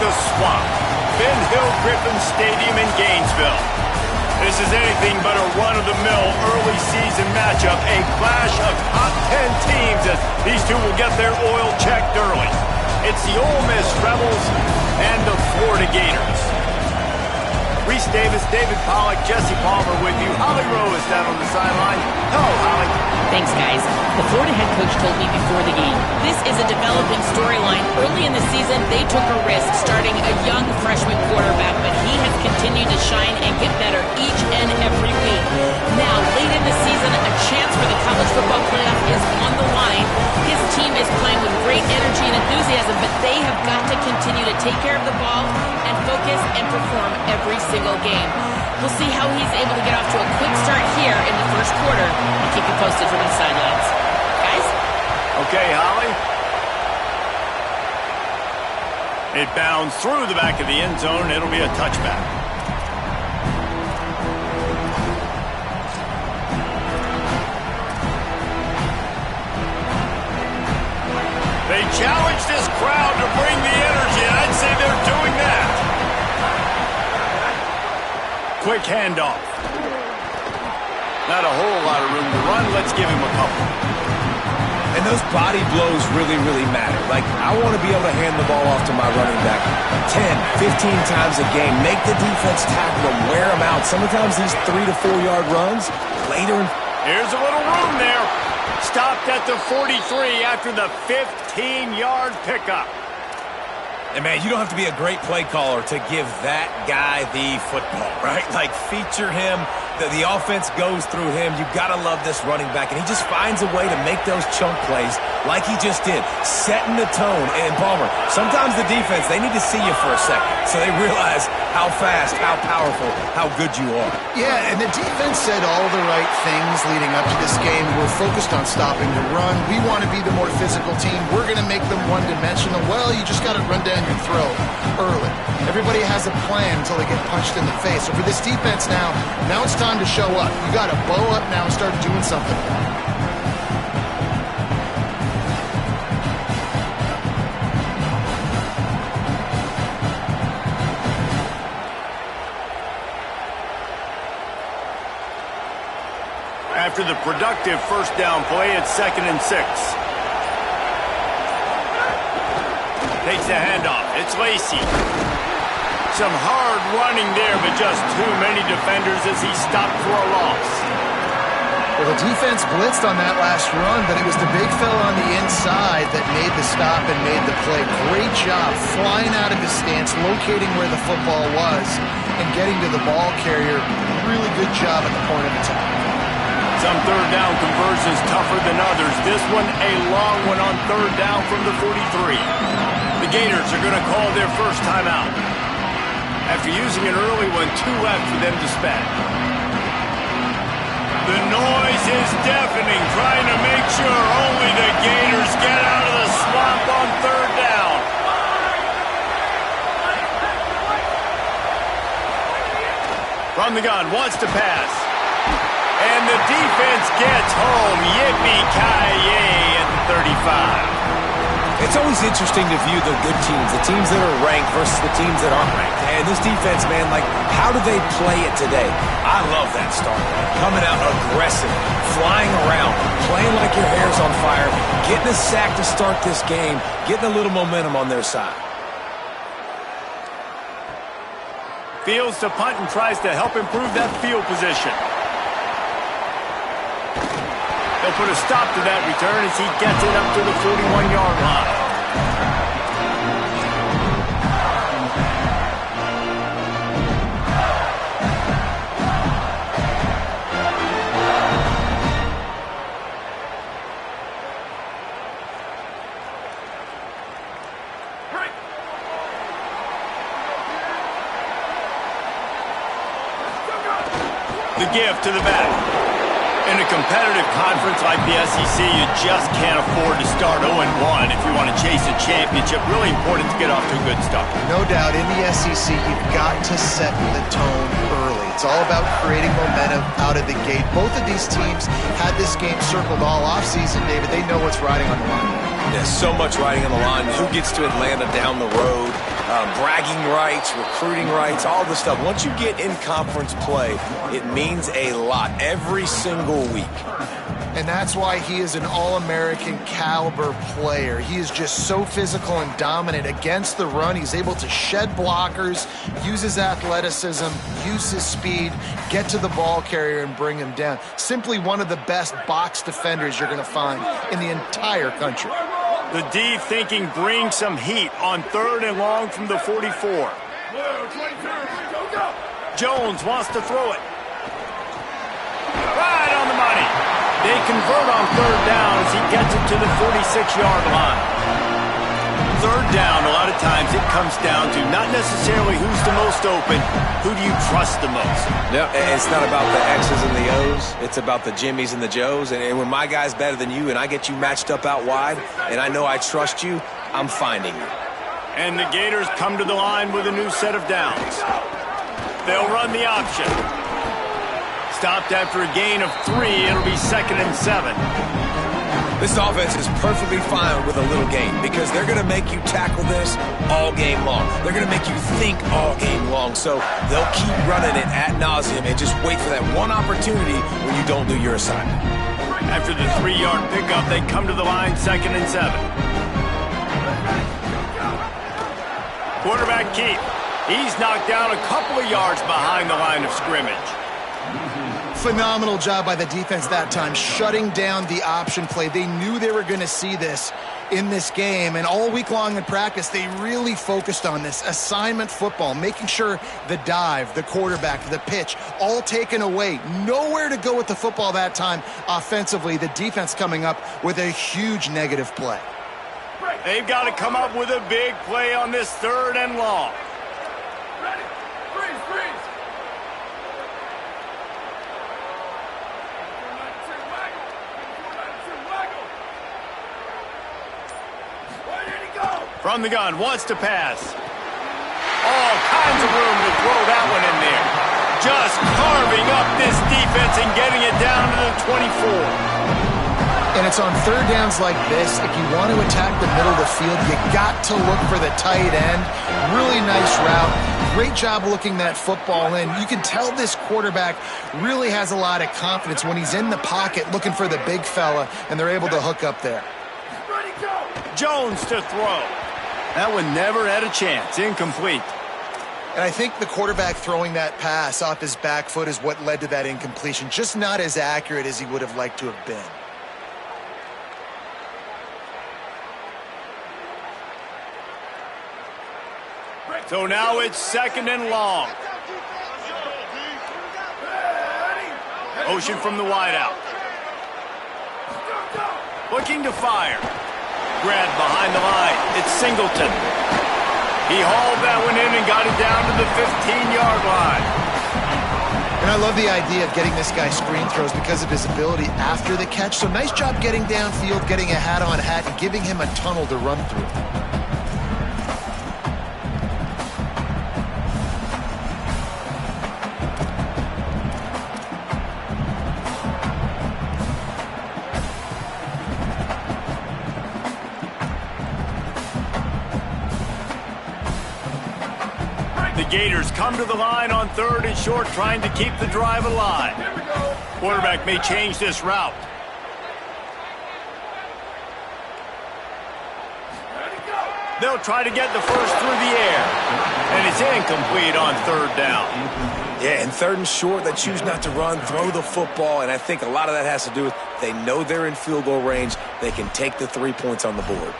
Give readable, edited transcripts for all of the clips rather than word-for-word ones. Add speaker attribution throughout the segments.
Speaker 1: the Swamp, Ben Hill Griffin Stadium in Gainesville. This is anything but a run-of-the-mill early season matchup, a clash of top 10 teams as these two will get their oil checked early. It's the Ole Miss Rebels and the Florida Gators. Reese Davis, David Pollack, Jesse Palmer with you. Holly Rowe is down on the sideline. Hello, Holly.
Speaker 2: Thanks, guys. The Florida head coach told me before the game, this is a developing storyline. Early in the season, they took a risk starting a young freshman quarterback, but he has continued to shine and get better each and every week. Now, late in the season, a chance for the college football playoff is on the line. His team is playing with great energy and enthusiasm, but they have got to continue to take care of the ball and focus and perform every single game. We'll see how he's able to get off to a quick start here in the first quarter and keep you posted from the sidelines. Guys?
Speaker 1: Okay, Holly. It bounds through the back of the end zone. It'll be a touchback. They challenge this crowd to bring the energy, and I'd say they're doing that. Quick handoff. Not a whole lot of room to run. Let's give him a couple.
Speaker 3: And those body blows really, really matter. Like, I want to be able to hand the ball off to my running back 10, 15 times a game. Make the defense tackle them, wear them out. Sometimes these 3 to 4 yard runs later.
Speaker 1: Here's a little room there. Stopped at the 43 after the 15-yard pickup.
Speaker 3: And, man, you don't have to be a great play caller to give that guy the football, right? Like, feature him. The offense goes through him. You've got to love this running back. And he just finds a way to make those chunk plays like he just did, setting the tone. And, Palmer, sometimes the defense, they need to see you for a second so they realize how fast, how powerful, how good you are.
Speaker 4: Yeah, and the defense said all the right things leading up to this game. We're focused on stopping the run. We want to be the more physical team. We're going to make them one-dimensional. Well, you just got to run down your throat early. Everybody has a plan until they get punched in the face. So for this defense now it's time to show up. You got to bow up now and start doing something.
Speaker 1: After the productive first down play, it's 2nd and 6. Takes the handoff. It's Lacey. Some hard running there, but just too many defenders as he stopped for a loss.
Speaker 4: Well, the defense blitzed on that last run, but it was the big fella on the inside that made the stop and made the play. Great job flying out of his stance, locating where the football was, and getting to the ball carrier. Really good job at the point of attack.
Speaker 1: Some third down conversions tougher than others. This one a long one on third down from the 43. The Gators are going to call their first timeout. After using an early one, 2 left for them to spend. The noise is deafening, trying to make sure only the Gators get out of the swamp on third down. From the gun, wants to pass. And the defense gets home. Yippee-ki-yay at the 35.
Speaker 3: It's always interesting to view the good teams, the teams that are ranked versus the teams that aren't ranked. And this defense, man, like, how do they play it today? I love that start. Coming out aggressive, flying around, playing like your hair's on fire, getting a sack to start this game, getting a little momentum on their side.
Speaker 1: Fields to punt and tries to help improve that field position. They'll put a stop to that return as he gets it up to the 41-yard line. The give to the back. In a competitive conference like the SEC, you just can't afford to start 0-1 if you want to chase a championship. Really important to get off to a good start.
Speaker 4: No doubt, in the SEC, you've got to set the tone early. It's all about creating momentum out of the gate. Both of these teams had this game circled all offseason, David. They know what's riding on the line.
Speaker 3: There's so much riding on the line. Who gets to Atlanta down the road? bragging rights, recruiting rights, all this stuff. Once you get in conference play, it means a lot every single week.
Speaker 4: And that's why he is an All-American caliber player. He is just so physical and dominant against the run. He's able to shed blockers, use his athleticism, use his speed, get to the ball carrier and bring him down. Simply one of the best box defenders you're going to find in the entire country.
Speaker 1: The D thinking bring some heat on 3rd and long from the 44. Jones wants to throw it. Right on the money. They convert on 3rd down as he gets it to the 46-yard line. 3rd down, a lot of times it comes down to not necessarily who's the most open, who do you trust the most?
Speaker 3: Yeah, it's not about the X's and the O's. It's about the Jimmies and the Joes. And when my guy's better than you and I get you matched up out wide and I know I trust you, I'm finding you.
Speaker 1: And the Gators come to the line with a new set of downs. They'll run the option. Stopped after a gain of 3. It'll be 2nd and 7.
Speaker 3: This offense is perfectly fine with a little gain because they're going to make you tackle this all game long. They're going to make you think all game long. So they'll keep running it ad nauseum and just wait for that one opportunity when you don't do your assignment.
Speaker 1: After the 3-yard pickup, they come to the line 2nd and 7. Quarterback Keith. He's knocked down a couple of yards behind the line of scrimmage.
Speaker 4: Phenomenal job by the defense that time, shutting down the option play. They knew they were going to see this in this game, and all week long in practice, they really focused on this assignment football, making sure the dive, the quarterback, the pitch, all taken away. Nowhere to go with the football that time offensively. The defense coming up with a huge negative play.
Speaker 1: They've got to come up with a big play on this 3rd and long. From the gun, wants to pass. All kinds of room to throw that one in there. Just carving up this defense and getting it down to the 24.
Speaker 4: And it's on 3rd downs like this, if you want to attack the middle of the field, you got to look for the tight end. Really nice route. Great job looking that football in. You can tell this quarterback really has a lot of confidence when he's in the pocket looking for the big fella, and they're able to hook up there.
Speaker 1: Jones to throw. That one never had a chance. Incomplete.
Speaker 4: And I think the quarterback throwing that pass off his back foot is what led to that incompletion. Just not as accurate as he would have liked to have been.
Speaker 1: So now it's 2nd and long. Motion from the wideout. Looking to fire. Grab behind the line. It's Singleton. He hauled that one in and got it down to the 15-yard line.
Speaker 4: And I love the idea of getting this guy screen throws because of his ability after the catch. So nice job getting downfield, getting a hat-on hat, and giving him a tunnel to run through.
Speaker 1: The Gators come to the line on 3rd and short, trying to keep the drive alive. Quarterback may change this route. They'll try to get the first through the air. And it's incomplete on 3rd down.
Speaker 3: Yeah, and 3rd and short, they choose not to run, throw the football, and I think a lot of that has to do with they know they're in field goal range. They can take the 3 points on the board.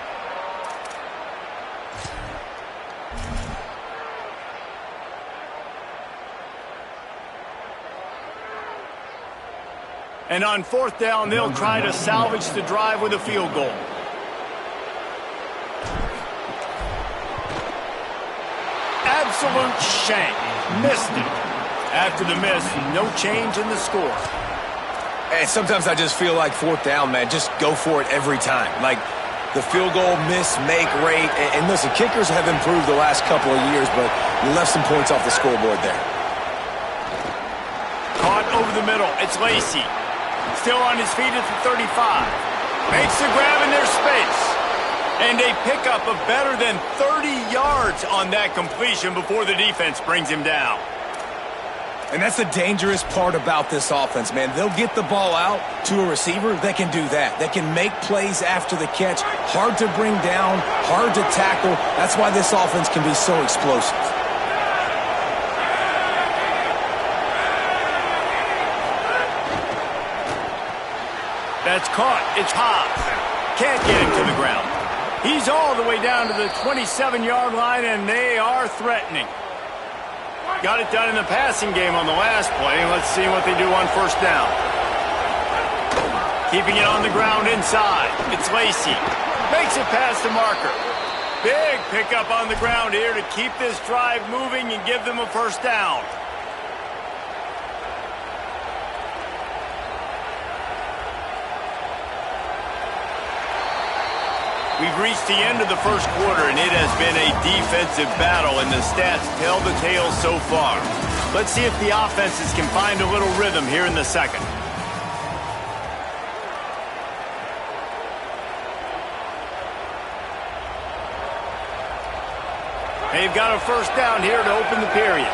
Speaker 1: And on 4th down, they'll try to salvage the drive with a field goal. Absolute shank. Missed it. After the miss, no change in the score.
Speaker 3: And sometimes I just feel like 4th down, man, just go for it every time. Like the field goal miss, make rate. And listen, kickers have improved the last couple of years, but you left some points off the scoreboard there.
Speaker 1: Caught over the middle. It's Lacey. Still on his feet at the 35. Makes the grab in their space. And a pickup of better than 30 yards on that completion before the defense brings him down.
Speaker 3: And that's the dangerous part about this offense, man. They'll get the ball out to a receiver. They can do that. They can make plays after the catch. Hard to bring down, hard to tackle. That's why this offense can be so explosive.
Speaker 1: That's caught. It's Hobbs. Can't get him to the ground. He's all the way down to the 27-yard line, and they are threatening. Got it done in the passing game on the last play. Let's see what they do on first down. Keeping it on the ground inside. It's Lacy. Makes it past the marker. Big pickup on the ground here to keep this drive moving and give them a first down. We've reached the end of the first quarter, and it has been a defensive battle, and the stats tell the tale so far. Let's see if the offenses can find a little rhythm here in the second. They've got a first down here to open the period.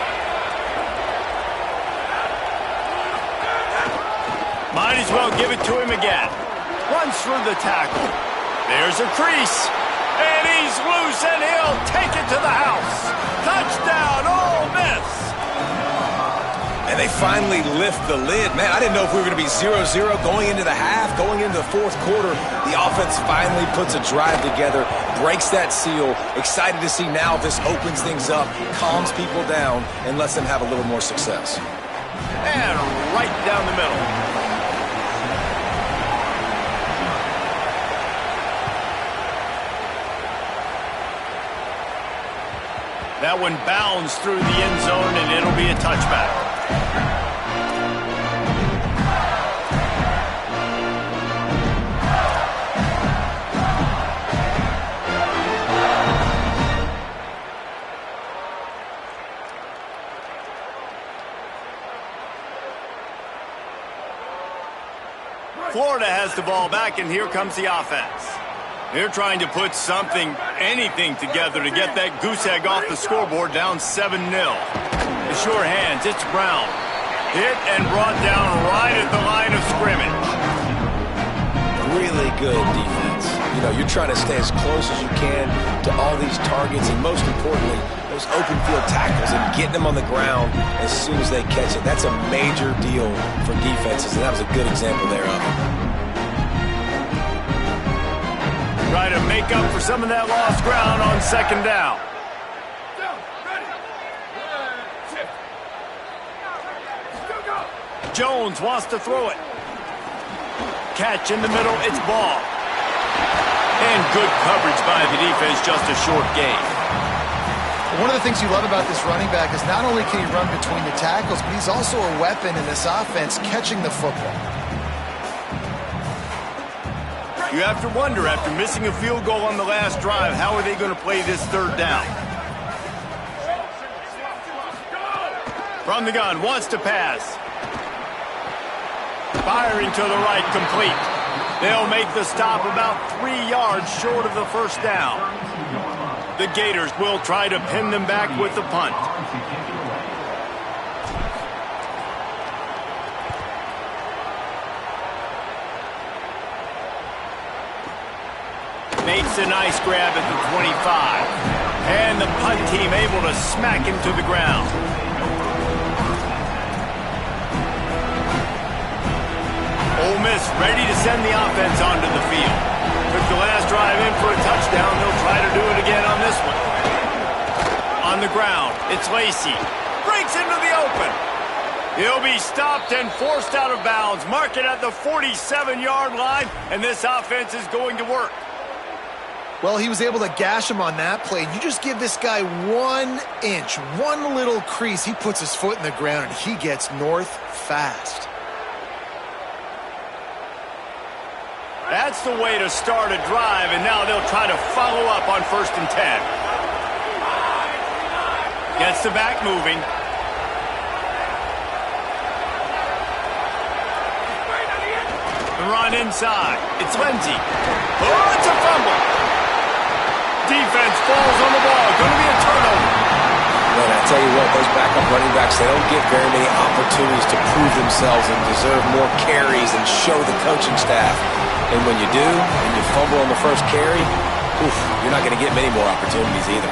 Speaker 1: Might as well give it to him again. Runs through the tackle. There's a crease, and he's loose, and he'll take it to the house. Touchdown, Ole Miss.
Speaker 3: And they finally lift the lid. Man, I didn't know if we were going to be 0-0 going into the half, going into the fourth quarter. The offense finally puts a drive together, breaks that seal. Excited to see now if this opens things up, calms people down, and lets them have a little more success.
Speaker 1: And right down the middle. That one bounds through the end zone, and it'll be a touchback. Florida has the ball back, and here comes the offense. They're trying to put something, anything together to get that goose egg off the scoreboard, down 7-0. The sure hands, it's Brown. Hit and brought down right at the line of scrimmage.
Speaker 3: Really good defense. You know, you're trying to stay as close as you can to all these targets, and most importantly, those open field tackles and getting them on the ground as soon as they catch it. That's a major deal for defenses, and that was a good example there of it.
Speaker 1: Try to make up for some of that lost ground on second down. Jones wants to throw it. Catch in the middle, it's ball. And good coverage by the defense, just a short gain.
Speaker 4: One of the things you love about this running back is not only can he run between the tackles, but he's also a weapon in this offense catching the football.
Speaker 1: You have to wonder, after missing a field goal on the last drive, how are they going to play this third down? From the gun, wants to pass. Firing to the right, complete. They'll make the stop about 3 yards short of the first down. The Gators will try to pin them back with the punt. Makes a nice grab at the 25. And the punt team able to smack him to the ground. Ole Miss ready to send the offense onto the field. Took the last drive in for a touchdown. They'll try to do it again on this one. On the ground, it's Lacy. Breaks into the open. He'll be stopped and forced out of bounds. Mark it at the 47-yard line, and this offense is going to work.
Speaker 4: Well, he was able to gash him on that play. You just give this guy 1 inch, one little crease, he puts his foot in the ground, and he gets north fast.
Speaker 1: That's the way to start a drive, and now they'll try to follow up on 1st and 10. Gets the back moving. The run inside. It's Lindsey. Oh, it's a fumble. defense falls on the ball. Going to be a turnover.
Speaker 3: Man, I tell you what, those backup running backs, they don't get very many opportunities to prove themselves and deserve more carries and show the coaching staff. And when you do, and you fumble on the first carry, oof, you're not going to get many more opportunities either.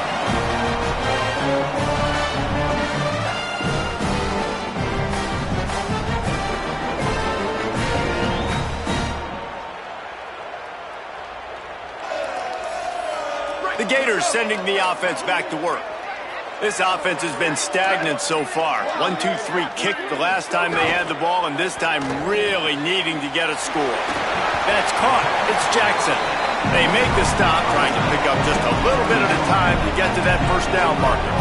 Speaker 1: The Gators sending the offense back to work. This offense has been stagnant so far. 1-2-3 kick the last time they had the ball, and this time really needing to get a score. That's caught. It's Jackson. They make the stop, trying to pick up just a little bit at a time to get to that first down marker.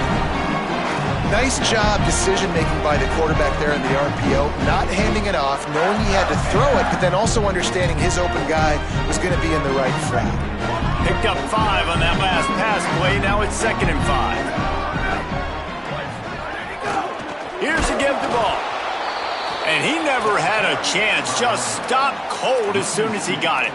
Speaker 4: Nice job decision-making by the quarterback there in the RPO, not handing it off, knowing he had to throw it, but then also understanding his open guy was going to be in the right flat.
Speaker 1: Picked up 5 on that last pass play. Now it's 2nd and 5. Here's a give the ball. And he never had a chance. Just stopped cold as soon as he got it.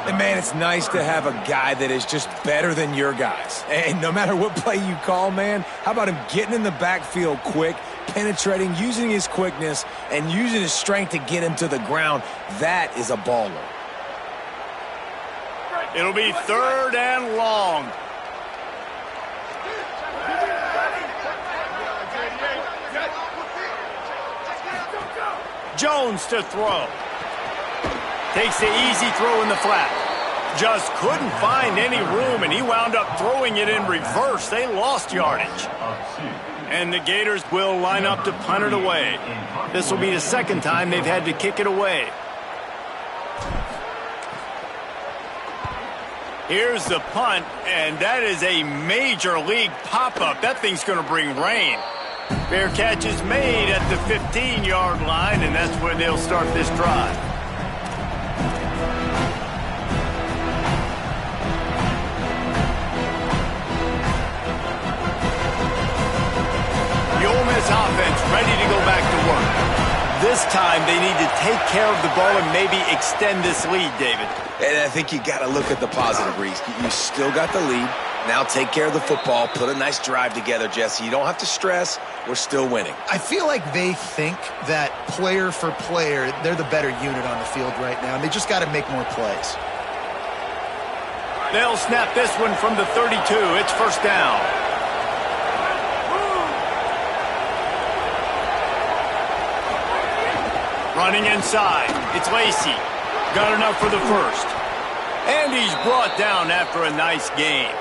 Speaker 3: And, man, it's nice to have a guy that is just better than your guys. And no matter what play you call, man, how about him getting in the backfield quick, penetrating, using his quickness, and using his strength to get him to the ground? That is a baller.
Speaker 1: It'll be 3rd and long. Jones to throw. Takes the easy throw in the flat. Just couldn't find any room, and he wound up throwing it in reverse. They lost yardage. And the Gators will line up to punt it away. This will be the 2nd time they've had to kick it away. Here's the punt, and that is a major league pop-up. That thing's going to bring rain. Fair catch is made at the 15-yard line, and that's where they'll start this drive. The Ole Miss offense ready to go back to work. This time they need to take care of the ball and maybe extend this lead, David.
Speaker 3: And I think you got to look at the positive, Reese. You still got the lead. Now take care of the football. Put a nice drive together, Jesse. You don't have to stress. We're still winning.
Speaker 4: I feel like they think that player for player, they're the better unit on the field right now, and they just got to make more plays.
Speaker 1: They'll snap this one from the 32. It's 1st down. Running inside. It's Lacey. Got enough for the first. And he's brought down after a nice game.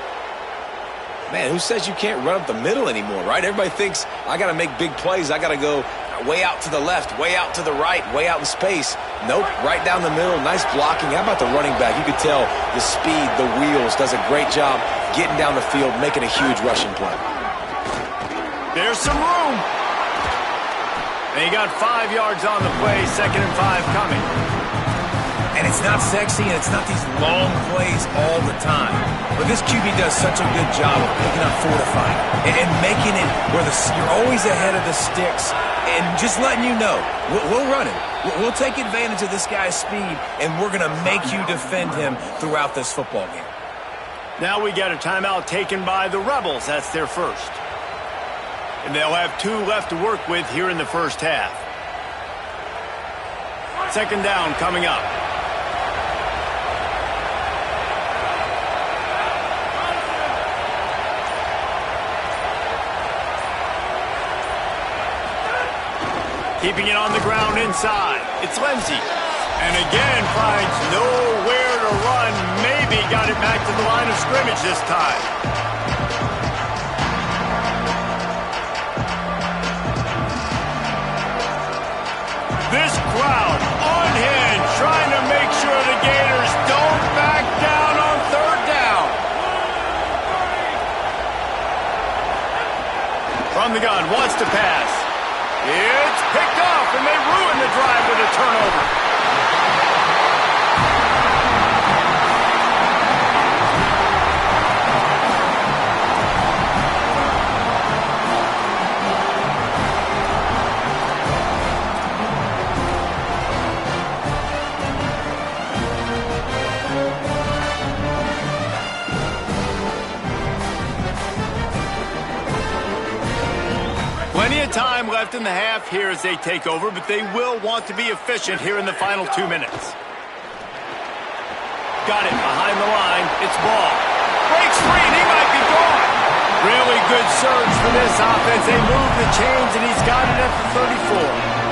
Speaker 3: Man, who says you can't run up the middle anymore, right? Everybody thinks, I got to make big plays. I got to go way out to the left, way out to the right, way out in space. Nope, right down the middle, nice blocking. How about the running back? You could tell the speed, the wheels, does a great job getting down the field, making a huge rushing play.
Speaker 1: There's some room. And he got 5 yards on the play, 2nd and 5 coming.
Speaker 3: And it's not sexy, and it's not these long plays all the time. But this QB does such a good job of picking up fortifying and making it where you're always ahead of the sticks and just letting you know, we'll run him. We'll take advantage of this guy's speed, and we're going to make you defend him throughout this football game.
Speaker 1: Now we got a timeout taken by the Rebels. That's their first. And they'll have 2 left to work with here in the first half. 2nd down coming up. Keeping it on the ground inside. It's Lindsey. And again finds nowhere to run. Maybe got it back to the line of scrimmage this time. This crowd unhinged, trying to make sure the Gators don't back down on 3rd down. From the gun, wants to pass. It's picked off, and they ruin the drive with a turnover. left in the half here as they take over, but they will want to be efficient here in the final 2 minutes. Got it behind the line. It's Ball. Breaks free, and he might be gone. Really good surge for this offense. They move the chains, and he's got it at the 34.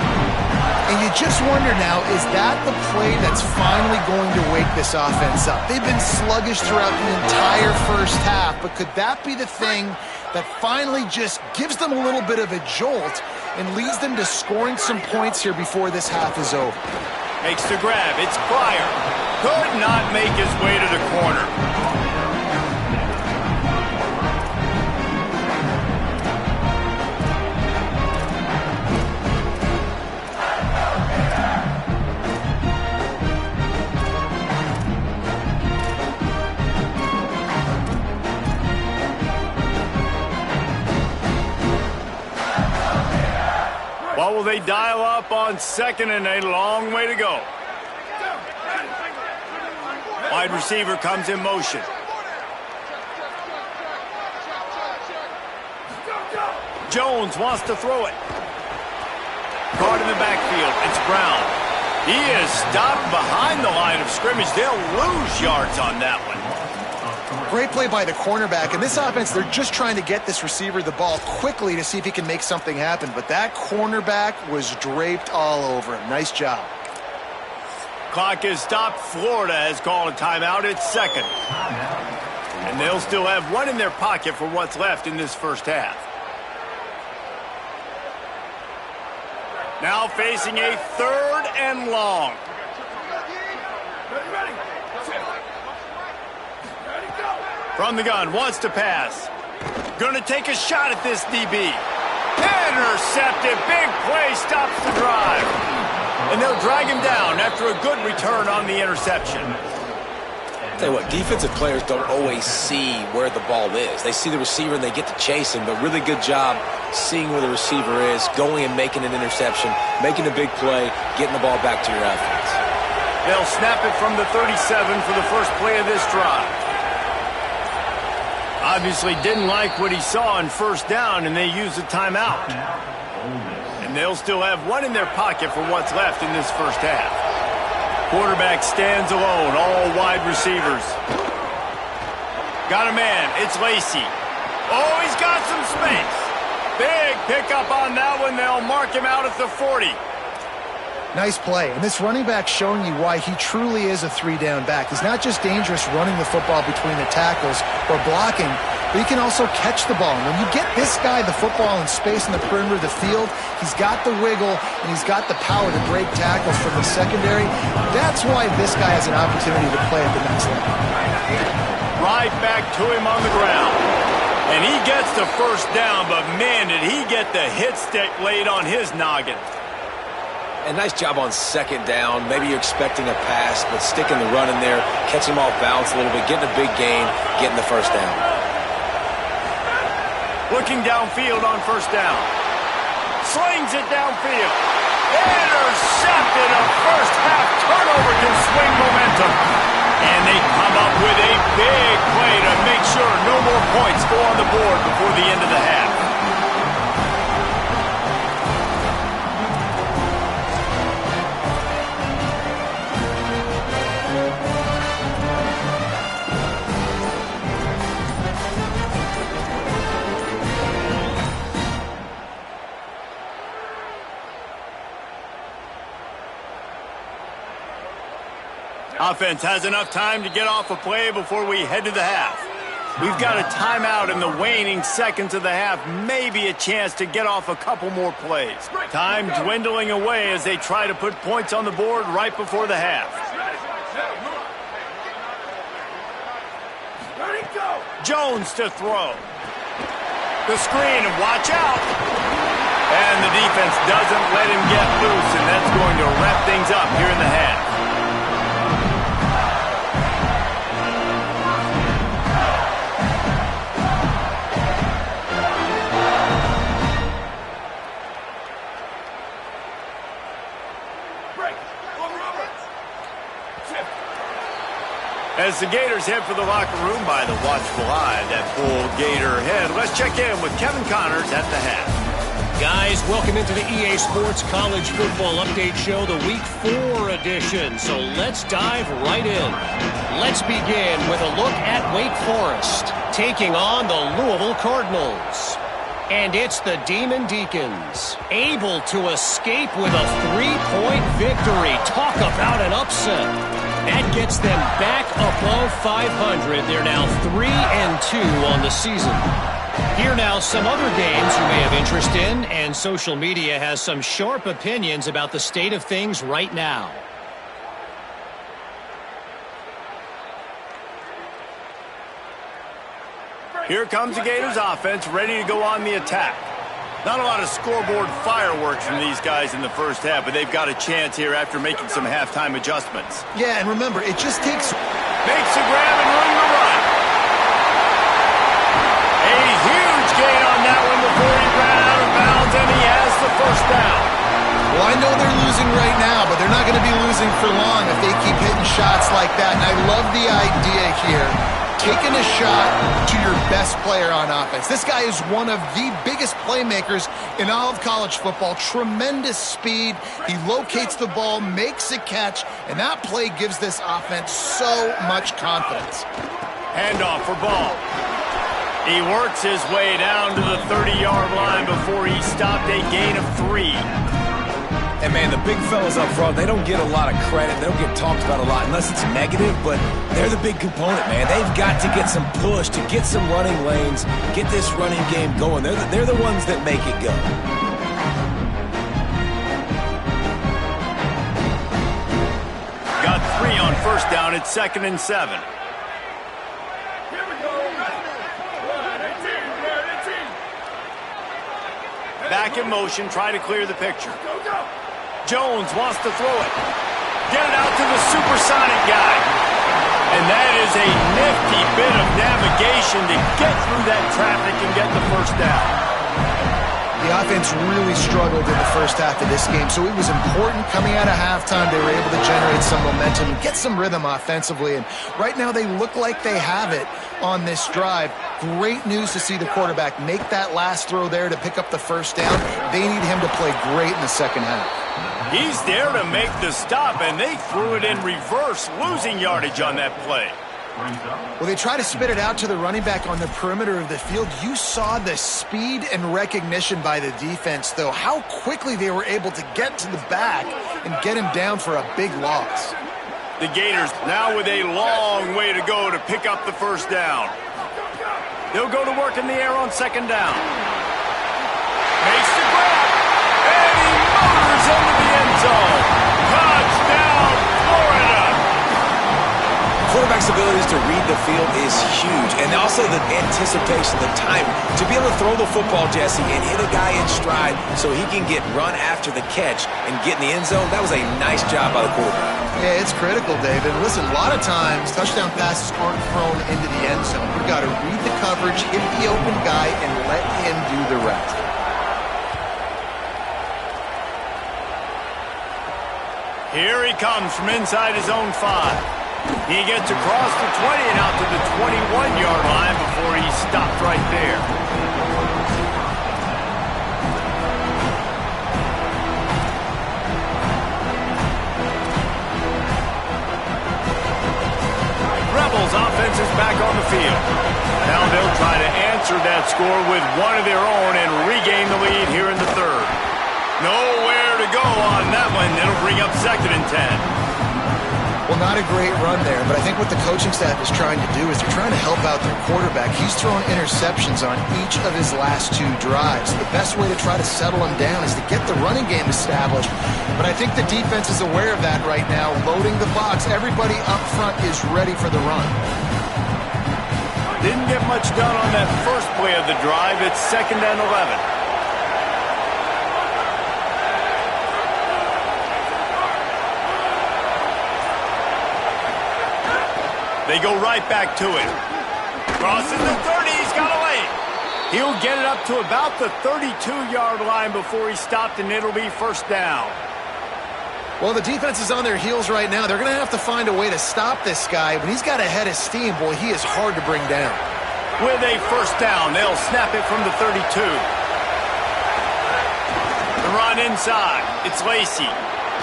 Speaker 4: And you just wonder now, is that the play that's finally going to wake this offense up? They've been sluggish throughout the entire first half, but could that be the thing that finally just gives them a little bit of a jolt and leads them to scoring some points here before this half is over?
Speaker 1: Makes the grab. It's Pryor. Could not make his way to the corner. What will they dial up on second and a long way to go? Wide receiver comes in motion. Jones wants to throw it. Guard in the backfield. It's Brown. He is stopped behind the line of scrimmage. They'll lose yards on that one.
Speaker 4: Great play by the cornerback. In this offense, they're just trying to get this receiver the ball quickly to see if he can make something happen. But that cornerback was draped all over him. Nice job.
Speaker 1: Clock is stopped. Florida has called a timeout. It's second. And they'll still have one in their pocket for what's left in this first half. Now facing a third and long. From the gun, wants to pass. Gonna take a shot at this DB. Intercepted. Big play, stops the drive. And they'll drag him down after a good return on the interception.
Speaker 3: Tell you what, defensive players don't always see where the ball is. They see the receiver and they get to chase him, but really good job seeing where the receiver is, going and making an interception, making a big play, getting the ball back to your offense.
Speaker 1: They'll snap it from the 37 for the first play of this drive. Obviously didn't like what he saw on first down, and they used a timeout. And they'll still have one in their pocket for what's left in this first half. Quarterback stands alone, all wide receivers. Got a man, it's Lacy. Oh, he's got some space. Big pickup on that one. They'll mark him out at the 40.
Speaker 4: Nice play. And this running back showing you why he truly is a three-down back. He's not just dangerous running the football between the tackles or blocking, but he can also catch the ball. And when you get this guy the football in space in the perimeter of the field, he's got the wiggle and he's got the power to break tackles from the secondary. That's why this guy has an opportunity to play at the next level.
Speaker 1: Right back to him on the ground. And he gets the first down, but man, did he get the hit stick laid on his noggin.
Speaker 3: And nice job on second down. Maybe you're expecting a pass, but sticking the run in there, catching him off balance a little bit, getting a big gain, getting the first down.
Speaker 1: Looking downfield on first down. Slings it downfield. Intercepted. A first half turnover can swing momentum. And they come up with a big play to make sure no more points go on the board before the end of the half. Offense has enough time to get off a play before we head to the half. We've got a timeout in the waning seconds of the half, maybe a chance to get off a couple more plays. Time dwindling away as they try to put points on the board right before the half. Jones to throw. The screen, and watch out. And the defense doesn't let him get loose, and that's going to wrap things up here in the half. As the Gators head for the locker room by the watchful eye that pulled Gator head, let's check in with Kevin Connors at the half.
Speaker 5: Guys, welcome into the EA Sports College Football Update Show, the Week 4 edition. So let's dive right in. Let's begin with a look at Wake Forest taking on the Louisville Cardinals. And it's the Demon Deacons, able to escape with a 3-point victory. Talk about an upset. That gets them back above 500. They're now 3-2 on the season. Here now, some other games you may have interest in, and social media has some sharp opinions about the state of things right now.
Speaker 1: Here comes the Gators offense, ready to go on the attack. Not a lot of scoreboard fireworks from these guys in the first half, but they've got a chance here after making some halftime adjustments.
Speaker 4: Yeah, and remember, it just takes...
Speaker 1: Makes a grab and room to run. A huge gain on that one before he ran out of bounds, and he has the first down.
Speaker 4: Well, I know they're losing right now, but they're not going to be losing for long if they keep hitting shots like that. And I love the idea here, taking a shot to your best player on offense. This guy is one of the biggest playmakers in all of college football. Tremendous speed. He locates the ball, makes a catch, and that play gives this offense so much confidence.
Speaker 1: Handoff for Ball. He works his way down to the 30-yard line before he stopped, a gain of 3.
Speaker 3: And, man, the big fellas up front, they don't get a lot of credit. They don't get talked about a lot unless it's negative, but they're the big component, man. They've got to get some push, to get some running lanes, get this running game going. They're the ones that make it go.
Speaker 1: Got 3 on first down. It's 2nd and 7. Back in motion, try to clear the picture. Jones wants to throw it. Get it out to the supersonic guy. And that is a nifty bit of navigation to get through that traffic and get the first down.
Speaker 4: The offense really struggled in the first half of this game, so it was important coming out of halftime. They were able to generate some momentum and get some rhythm offensively, and right now they look like they have it on this drive. Great news to see the quarterback make that last throw there to pick up the first down. They need him to play great in the second half.
Speaker 1: He's there to make the stop, and they threw it in reverse, losing yardage on that play.
Speaker 4: Well, they try to spit it out to the running back on the perimeter of the field. You saw the speed and recognition by the defense, though, how quickly they were able to get to the back and get him down for a big loss.
Speaker 1: The Gators now with a long way to go to pick up the first down. They'll go to work in the air on second down. Makes the grab, and he motors into the end zone. Touchdown, Florida!
Speaker 3: Quarterback's abilities to read the field is huge, and also the anticipation, the timing. To be able to throw the football, Jesse, and hit a guy in stride so he can get run after the catch and get in the end zone, that was a nice job by the quarterback.
Speaker 4: Yeah, it's critical, David. Listen, a lot of times touchdown passes aren't thrown into the end zone. You've got to read the coverage, hit the open guy, and let him do the rest.
Speaker 1: Here he comes from inside his own 5. He gets across the 20 and out to the 21-yard line before he stopped right there. Rebels offense is back on the field. Now they'll try to answer that score with one of their own and regain the lead here in the third. Nowhere to go on that one. It'll bring up 2nd and 10.
Speaker 4: Well, not a great run there, but I think what the coaching staff is trying to do is they're trying to help out their quarterback. He's thrown interceptions on each of his last 2 drives. The best way to try to settle him down is to get the running game established. But I think the defense is aware of that right now, loading the box. Everybody up front is ready for the run.
Speaker 1: Didn't get much done on that first play of the drive. It's 2nd and 11. They go right back to it. Crosses the 30. He's got a lane. He'll get it up to about the 32-yard line before he stopped, and it'll be first down.
Speaker 4: Well, the defense is on their heels right now. They're going to have to find a way to stop this guy. When he's got a head of steam, boy, he is hard to bring down.
Speaker 1: With a first down, they'll snap it from the 32. The run inside. It's Lacy.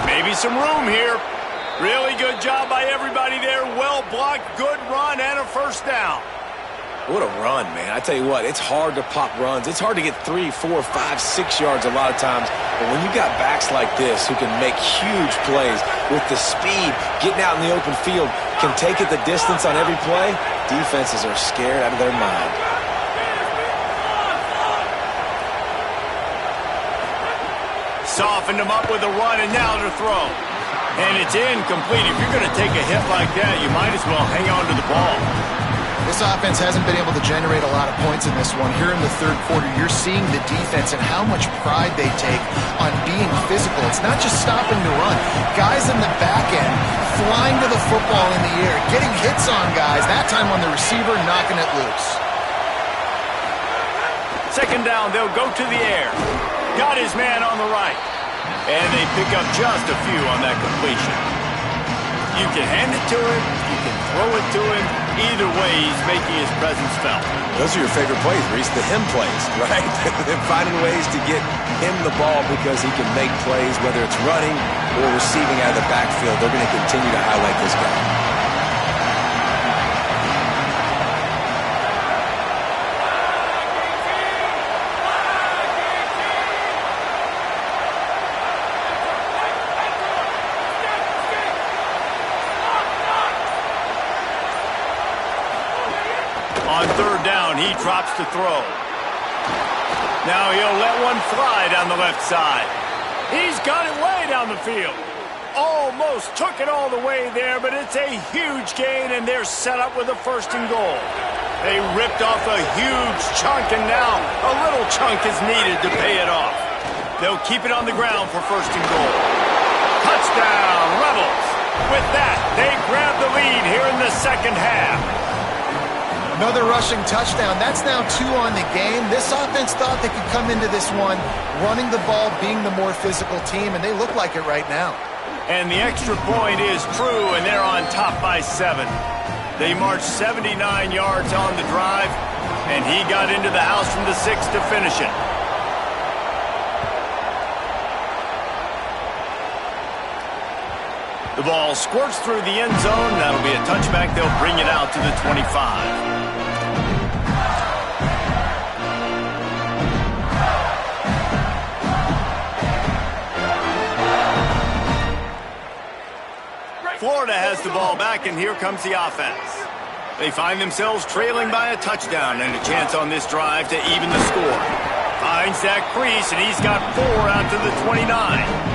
Speaker 1: Maybe some room here. Really good job by everybody there. Well blocked, good run, and a first down.
Speaker 3: What a run, man. I tell you what, it's hard to pop runs. It's hard to get 3, 4, 5, 6 yards a lot of times. But when you got backs like this who can make huge plays with the speed, getting out in the open field, can take it the distance on every play, defenses are scared out of their mind.
Speaker 1: Softened him up with a run, and now to throw. And it's incomplete. If you're going to take a hit like that, you might as well hang on to the ball.
Speaker 4: This offense hasn't been able to generate a lot of points in this one. Here in the third quarter, you're seeing the defense and how much pride they take on being physical. It's not just stopping to run. Guys in the back end flying to the football in the air, getting hits on guys, that time on the receiver, knocking it loose.
Speaker 1: Second down, they'll go to the air. Got his man on the right. And they pick up just a few on that completion. You can hand it to him, you can throw it to him. Either way, he's making his presence felt.
Speaker 3: Those are your favorite plays, Reese, the him plays, right? Finding ways to get him the ball because he can make plays, whether it's running or receiving out of the backfield. They're going to continue to highlight this guy.
Speaker 1: On third down, he drops to throw. Now he'll let one fly down the left side. He's got it way down the field. Almost took it all the way there, but it's a huge gain, and they're set up with a first and goal. They ripped off a huge chunk, and now a little chunk is needed to pay it off. They'll keep it on the ground for first and goal. Touchdown, Rebels. With that, they grab the lead here in the second half.
Speaker 4: Another rushing touchdown. That's now 2 on the game. This offense thought they could come into this one running the ball, being the more physical team, and they look like it right now.
Speaker 1: And the extra point is true, and they're on top by 7. They marched 79 yards on the drive, and he got into the house from the 6 to finish it. The ball squirts through the end zone. That'll be a touchback. They'll bring it out to the 25. Florida has the ball back, and here comes the offense. They find themselves trailing by a touchdown and a chance on this drive to even the score. Finds that crease, and he's got 4 out to the 29.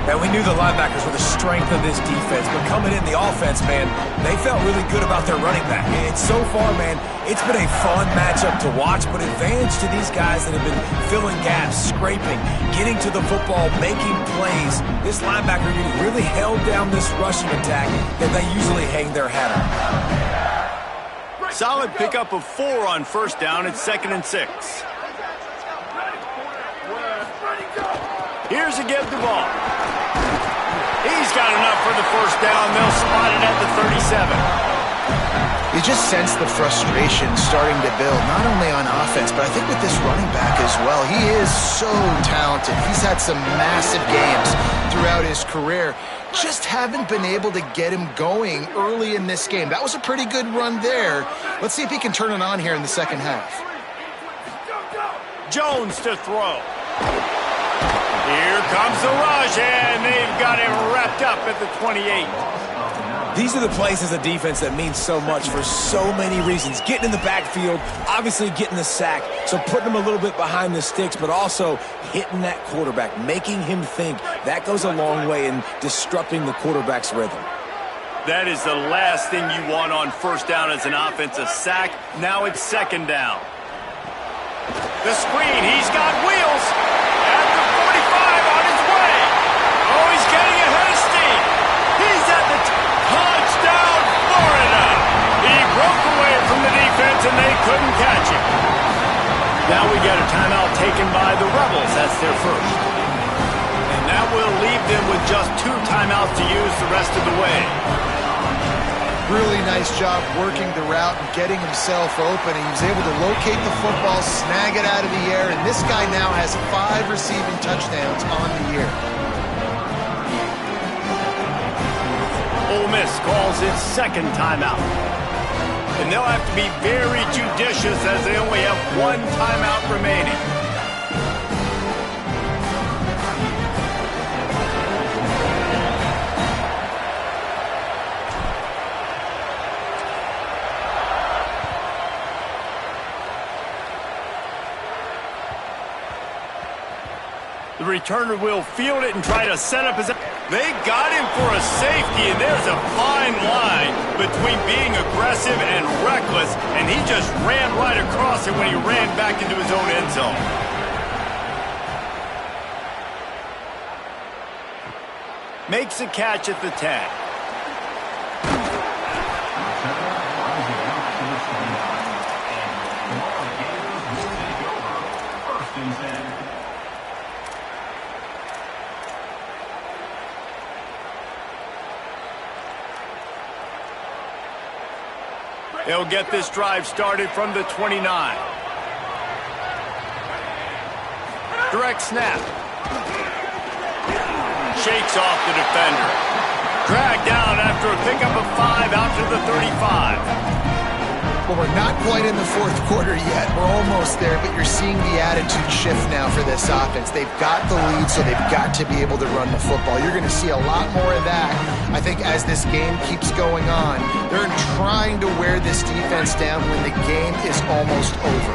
Speaker 3: And we knew the linebackers were the strength of this defense, but coming in the offense, man, they felt really good about their running back. And so far, man, it's been a fun matchup to watch, but advantage to these guys that have been filling gaps, scraping, getting to the football, making plays. This linebacker unit really held down this rushing attack that they usually hang their hat on.
Speaker 1: Solid pickup of 4 on first down. It's 2nd and 6. Here's a give the ball. He's got enough for the first down. They'll spot it at the 37.
Speaker 4: You just sense the frustration starting to build, not only on offense, but I think with this running back as well. He is so talented. He's had some massive games throughout his career. Just haven't been able to get him going early in this game. That was a pretty good run there. Let's see if he can turn it on here in the second half.
Speaker 1: Jones to throw. Here comes the rush, and they've got him wrapped up at the 28.
Speaker 3: These are the plays as a defense that mean so much for so many reasons. Getting in the backfield, obviously getting the sack, so putting him a little bit behind the sticks, but also hitting that quarterback, making him think. That goes a long way in disrupting the quarterback's rhythm.
Speaker 1: That is the last thing you want on first down as an offensive sack. Now it's 2nd down. The screen, he's got wheels. At the 45 on his way. Oh, he's getting ahead of steam. He's at the touchdown, Florida. He broke away from the defense, and they couldn't catch him. Now we get a timeout taken by the Rebels. That's their first. And that will leave them with just 2 timeouts to use the rest of the way.
Speaker 4: Really nice job working the route and getting himself open. He was able to locate the football, snag it out of the air, and this guy now has 5 receiving touchdowns on the year.
Speaker 1: Ole Miss calls its second timeout. And they'll have to be very judicious as they only have 1 timeout remaining. The returner will field it and try to set up his... They got him for a safety, and there's a fine line between being aggressive and reckless, and he just ran right across it when he ran back into his own end zone. Makes a catch at the 10. They'll get this drive started from the 29. Direct snap. Shakes off the defender. Dragged down after a pickup of 5 out to the 35.
Speaker 4: Well, we're not quite in the fourth quarter yet. We're almost there, but you're seeing the attitude shift now for this offense. They've got the lead, so they've got to be able to run the football. You're going to see a lot more of that, I think, as this game keeps going on. They're trying to wear this defense down when the game is almost over.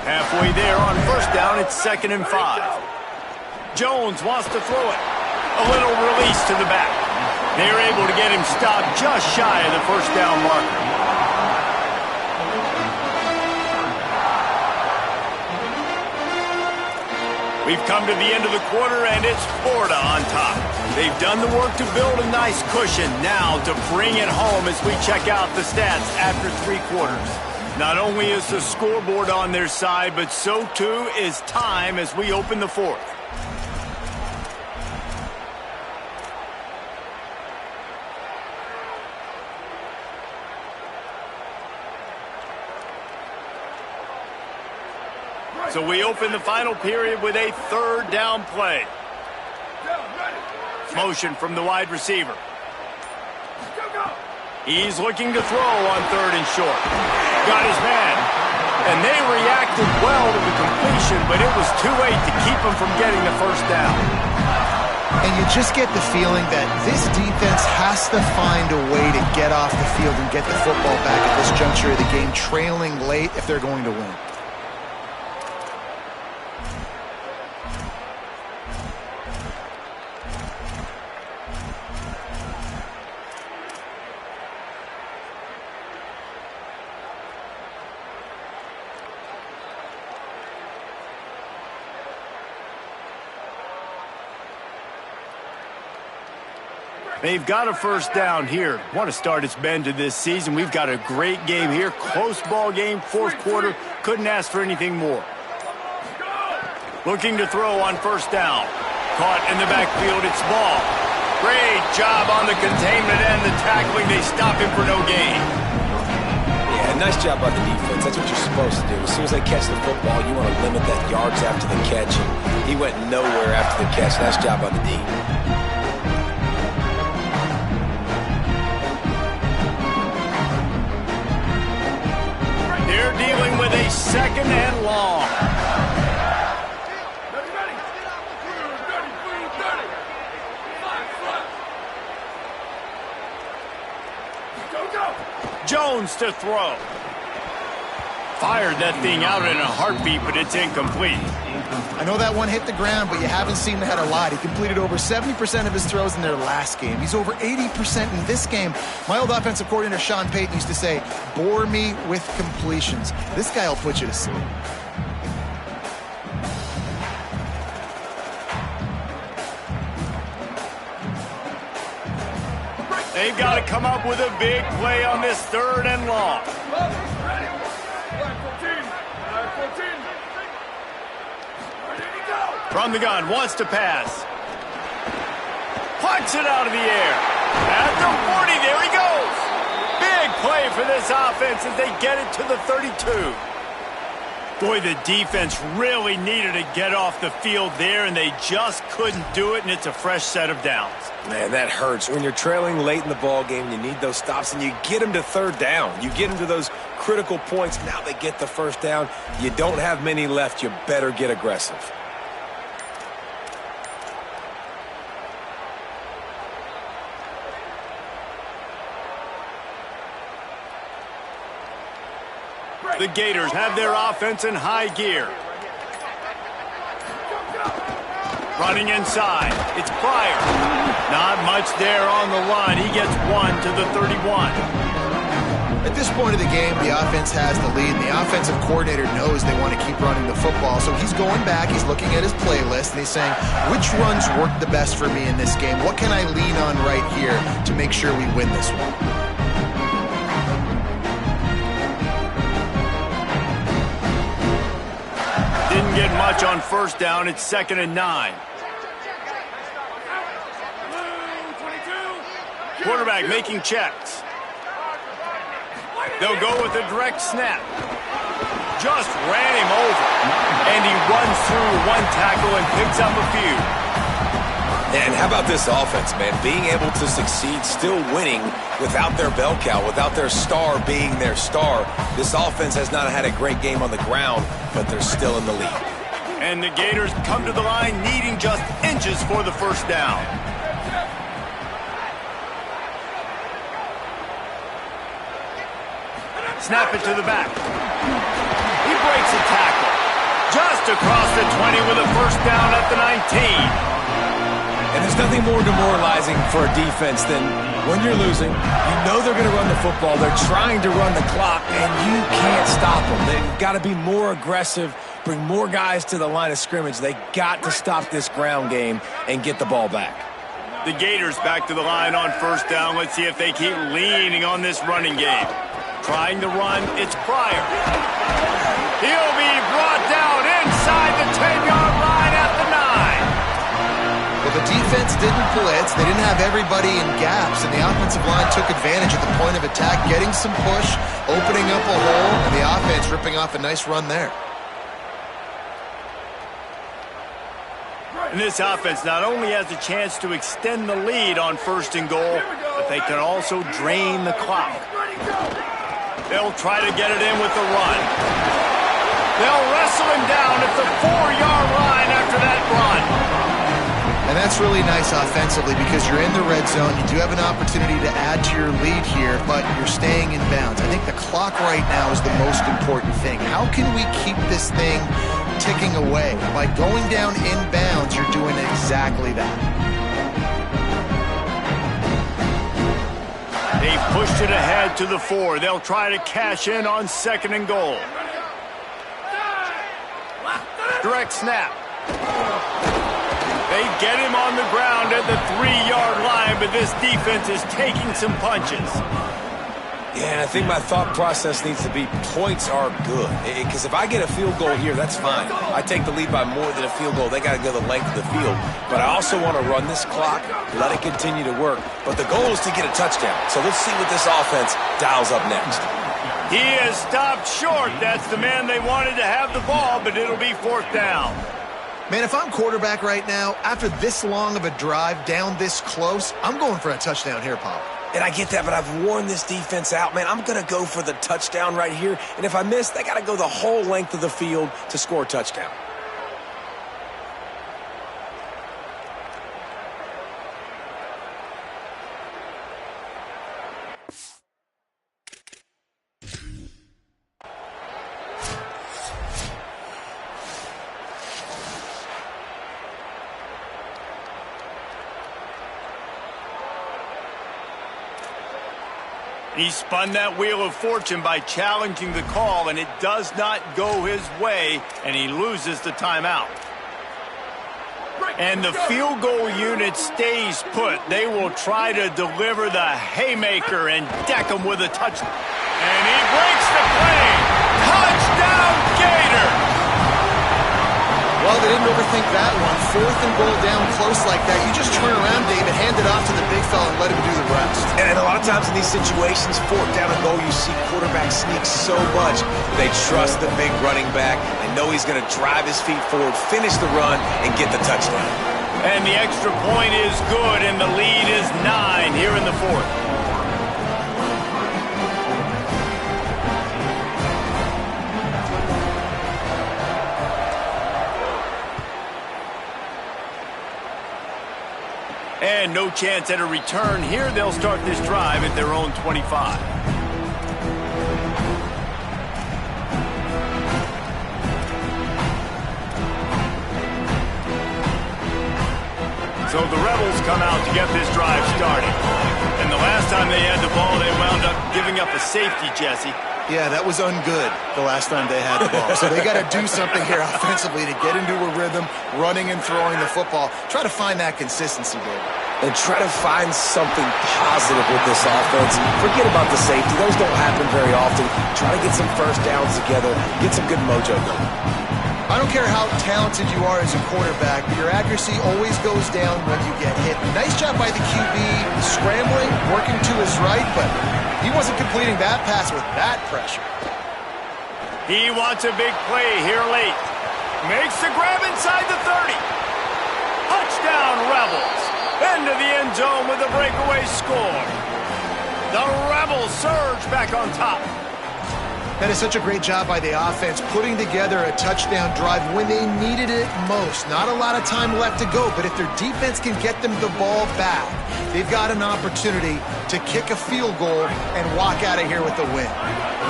Speaker 1: Halfway there on first down, it's 2nd and 5. Jones wants to throw it. A little release to the back. They're able to get him stopped just shy of the first down marker. We've come to the end of the quarter, and it's Florida on top. They've done the work to build a nice cushion. Now to bring it home as we check out the stats after 3 quarters. Not only is the scoreboard on their side, but so too is time as we open the 4th. So we open the final period with a 3rd down play. Motion from the wide receiver. He's looking to throw on 3rd and short. Got his man. And they reacted well to the completion, but it was too late to keep him from getting the first down.
Speaker 4: And you just get the feeling that this defense has to find a way to get off the field and get the football back at this juncture of the game, trailing late if they're going to win.
Speaker 1: They've got a first down here. What a start it's been to this season. We've got a great game here. Close ball game, 4th quarter. Couldn't ask for anything more. Looking to throw on first down. Caught in the backfield, it's Ball. Great job on the containment and the tackling. They stop him for no gain.
Speaker 3: Yeah, nice job by the defense. That's what you're supposed to do. As soon as they catch the football, you want to limit that yards after the catch. And he went nowhere after the catch. Nice job by the D.
Speaker 1: They're dealing with a 2nd and long. Jones to throw. Fired that thing out in a heartbeat, but it's incomplete.
Speaker 4: I know that one hit the ground, but you haven't seen that a lot. He completed over 70% of his throws in their last game. He's over 80% in this game. My old offensive coordinator, Sean Payton, used to say, bore me with completions. This guy will put you to sleep.
Speaker 1: They've got to come up with a big play on this 3rd and long. From the gun, wants to pass. Punch it out of the air. At the 40, there he goes. play for this offense as they get it to the 32. Boy, the defense really needed to get off the field there, and they just couldn't do it, and it's a fresh set of downs.
Speaker 3: Man, that hurts. When you're trailing late in the ball game, you need those stops, and you get them to third down. You get them to those critical points. Now they get the first down. You don't have many left. You better get aggressive.
Speaker 1: The Gators have their offense in high gear. Running inside. It's Pryor. Not much there on the line. He gets 1 to the 31.
Speaker 4: At this point of the game, the offense has the lead, and the offensive coordinator knows they want to keep running the football. So he's going back, he's looking at his playlist, and he's saying, which runs work the best for me in this game? What can I lean on right here to make sure we win this one?
Speaker 1: Didn't get much on first down. It's 2nd and 9. Quarterback making checks. They'll go with a direct snap. Just ran him over. And he runs through one tackle and picks up a few.
Speaker 3: And how about this offense, man? Being able to succeed, still winning without their bell cow, without their star being their star. This offense has not had a great game on the ground, but they're still in the lead.
Speaker 1: And the Gators come to the line needing just inches for the first down. Snap it to the back. He breaks a tackle. Just across the 20 with a first down at the 19.
Speaker 3: And there's nothing more demoralizing for a defense than when you're losing, you know they're going to run the football, they're trying to run the clock, and you can't stop them. They've got to be more aggressive, bring more guys to the line of scrimmage. They got to stop this ground game and get the ball back.
Speaker 1: The Gators back to the line on first down. Let's see if they keep leaning on this running game. Trying to run, it's Pryor. He'll be brought down inside the 10-yard line at the 9.
Speaker 4: Well, the defense didn't blitz. They didn't have everybody in gaps, and the offensive line took advantage at the point of attack, getting some push, opening up a hole, and the offense ripping off a nice run there.
Speaker 1: And this offense not only has a chance to extend the lead on 1st and goal, but they can also drain the clock. They'll try to get it in with the run. They'll wrestle him down at the 4-yard line after that run.
Speaker 4: And that's really nice offensively because you're in the red zone. You do have an opportunity to add to your lead here, but you're staying in bounds. I think the clock right now is the most important thing. How can we keep this thing ticking away? By going down in bounds, you're doing exactly that.
Speaker 1: They've pushed it ahead to the 4. They'll try to cash in on 2nd and goal. Direct snap. They get him on the ground at the 3-yard line, but this defense is taking some punches.
Speaker 3: Yeah, and I think my thought process needs to be points are good. Because if I get a field goal here, that's fine. I take the lead by more than a field goal. They got to go the length of the field. But I also want to run this clock, let it continue to work. But the goal is to get a touchdown. So let's see what this offense dials up next.
Speaker 1: He is stopped short. That's the man they wanted to have the ball, but it'll be 4th down.
Speaker 4: Man, if I'm quarterback right now, after this long of a drive down this close, I'm going for a touchdown here, Paul.
Speaker 3: And I get that, but I've worn this defense out. Man, I'm going to go for the touchdown right here. And if I miss, they got to go the whole length of the field to score a touchdown.
Speaker 1: He spun that wheel of fortune by challenging the call, and it does not go his way, and he loses the timeout. And the field goal unit stays put. They will try to deliver the haymaker and deck him with a touchdown. And he breaks the play. Touchdown, Gator!
Speaker 4: Well, they didn't overthink that one. 4th and goal down close like that. You just turn around, David, hand hand it off to the big fella and let him do the rest.
Speaker 3: And a lot of times in these situations, fourth down and goal, you see quarterbacks sneak so much. They trust the big running back. They know he's going to drive his feet forward, finish the run, and get the touchdown.
Speaker 1: And the extra point is good, and the lead is 9 here in the fourth. And no chance at a return here. They'll start this drive at their own 25. So the Rebels come out to get this drive started. And the last time they had the ball, they wound up giving up a safety, Jesse.
Speaker 4: Yeah, that was ungood the last time they had the ball. So they got to do something here offensively to get into a rhythm, running and throwing the football. Try to find that consistency, David.
Speaker 3: And try to find something positive with this offense. Forget about the safety. Those don't happen very often. Try to get some first downs together, get some good mojo going.
Speaker 4: I don't care how talented you are as a quarterback, but your accuracy always goes down when you get hit. Nice job by the QB scrambling, working to his right, but he wasn't completing that pass with that pressure.
Speaker 1: He wants a big play here late. Makes the grab inside the 30. Touchdown, Rebels. Into the end zone with a breakaway score. The Rebels surge back on top.
Speaker 4: That is such a great job by the offense, putting together a touchdown drive when they needed it most. Not a lot of time left to go, but if their defense can get them the ball back, they've got an opportunity to kick a field goal and walk out of here with the win.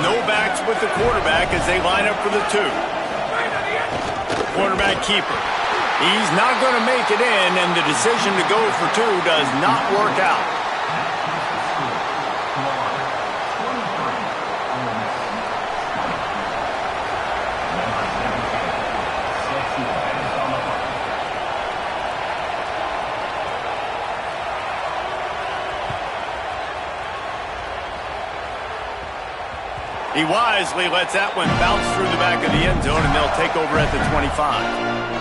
Speaker 1: No backs with the quarterback as they line up for the 2. Quarterback keeper. He's not going to make it in, and the decision to go for 2 does not work out. He wisely lets that one bounce through the back of the end zone, and they'll take over at the 25.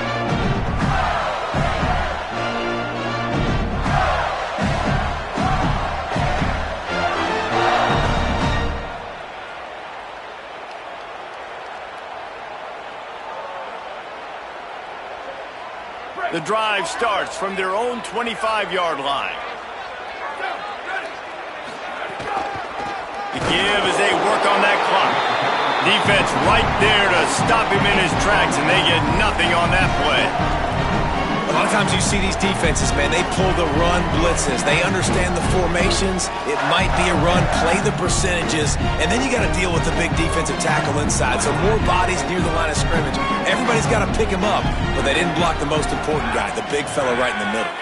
Speaker 1: The drive starts from their own 25-yard line. The give as they work on that clock. Defense right there to stop him in his tracks, and they get nothing on that play.
Speaker 3: A lot of times you see these defenses, man, they pull the run blitzes. They understand the formations. It might be a run, play the percentages, and then you got to deal with the big defensive tackle inside. So more bodies near the line of scrimmage. Everybody's got to pick him up, but they didn't block the most important guy, the big fella right in the middle.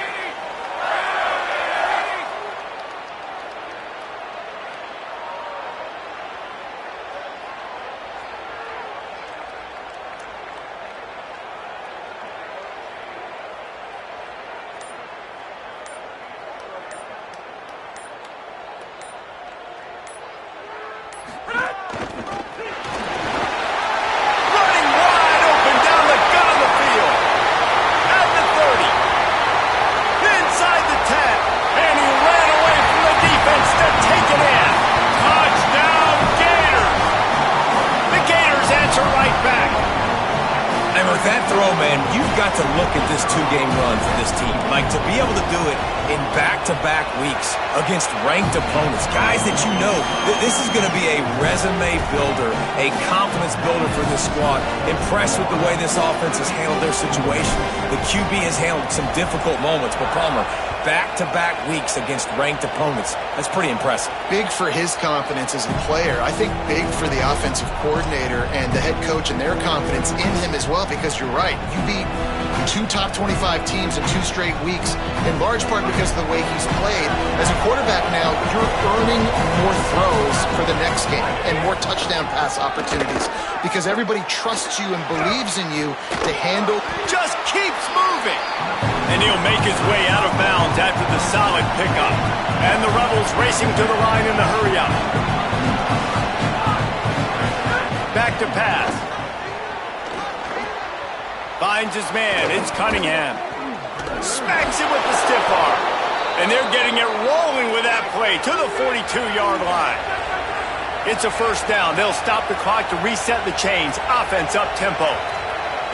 Speaker 3: To look at this 2-game run for this team. Like, to be able to do it in back-to-back weeks against ranked opponents, guys that you know, this is going to be a resume builder, a confidence builder for this squad. Impressed with the way this offense has handled their situation. The QB has handled some difficult moments, but Palmer, back-to-back weeks against ranked opponents. That's pretty impressive.
Speaker 4: Big for his confidence as a player. I think big for the offensive coordinator and the head coach and their confidence in him as well, because you're right. You beat 2 top 25 teams in 2 straight weeks, in large part because of the way he's played. As a quarterback now, you're earning more throws for the next game and more touchdown pass opportunities because everybody trusts you and believes in you to handle.
Speaker 1: Just keeps moving. And he'll make his way out of bounds after the solid pickup. And the Rebels racing to the line in the hurry-up. Back to pass. Finds his man. It's Cunningham. Smacks him with the stiff arm. And there play to the 42-yard line. It's a first down. They'll stop the clock to reset the chains. Offense up-tempo.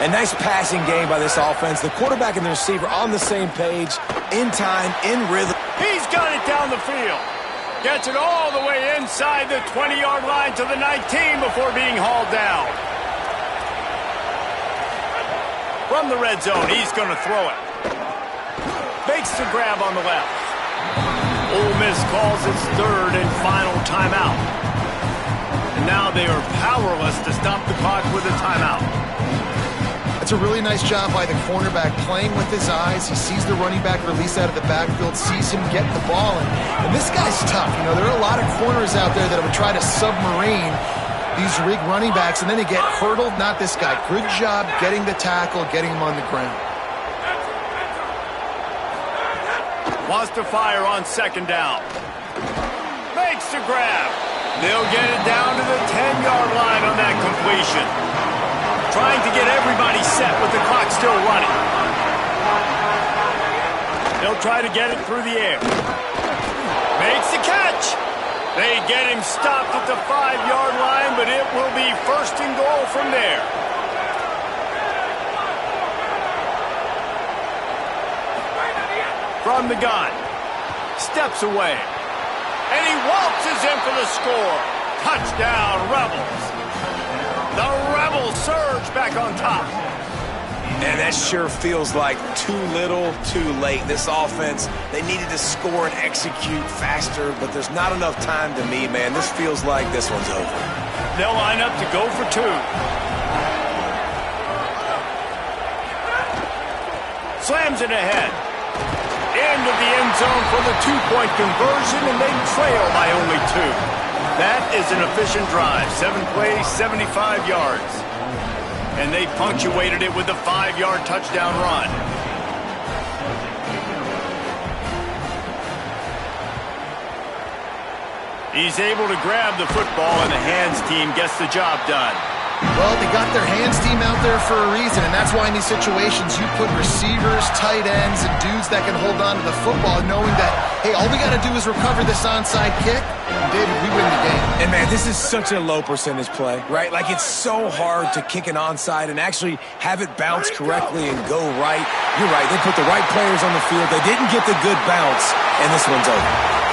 Speaker 3: A nice passing game by this offense. The quarterback and the receiver on the same page, in time, in rhythm.
Speaker 1: He's got it down the field. Gets it all the way inside the 20-yard line to the 19 before being hauled down. From the red zone, he's going to throw it. Makes the grab on the left. Ole Miss calls its third and final timeout. And now they are powerless to stop the clock with a timeout.
Speaker 4: It's a really nice job by the cornerback playing with his eyes. He sees the running back release out of the backfield, sees him get the ball. And this guy's tough. You know, there are a lot of corners out there that would try to submarine these rig running backs, and then they get hurdled. Not this guy. Good job getting the tackle, getting him on the ground.
Speaker 1: Wants to fire on second down. Makes the grab. They'll get it down to the 10-yard line on that completion. Trying to get everybody set with the clock still running. They'll try to get it through the air. Makes the catch. They get him stopped at the 5-yard line, but it will be first and goal from there. From the gun. Steps away. And he waltzes in for the score. Touchdown, Rebels. The Rebels surge back on top.
Speaker 3: And that sure feels like too little, too late. This offense, they needed to score and execute faster, but there's not enough time to me, man. This feels like this one's over.
Speaker 1: They'll line up to go for two. Slams it ahead. Into the end zone for the two-point conversion, and they trail by only 2. That is an efficient drive. 7 plays, 75 yards. And they punctuated it with a 5-yard touchdown run. He's able to grab the football, and the hands team gets the job done.
Speaker 4: Well, they got their hands team out there for a reason, and that's why in these situations you put receivers, tight ends, and dudes that can hold on to the football, knowing that, hey, all we got to do is recover this onside kick, and David, we win the game.
Speaker 3: And, man, this is such a low percentage play, right? Like, it's so hard to kick an onside and actually have it bounce correctly and go right. You're right. They put the right players on the field. They didn't get the good bounce, and this one's over.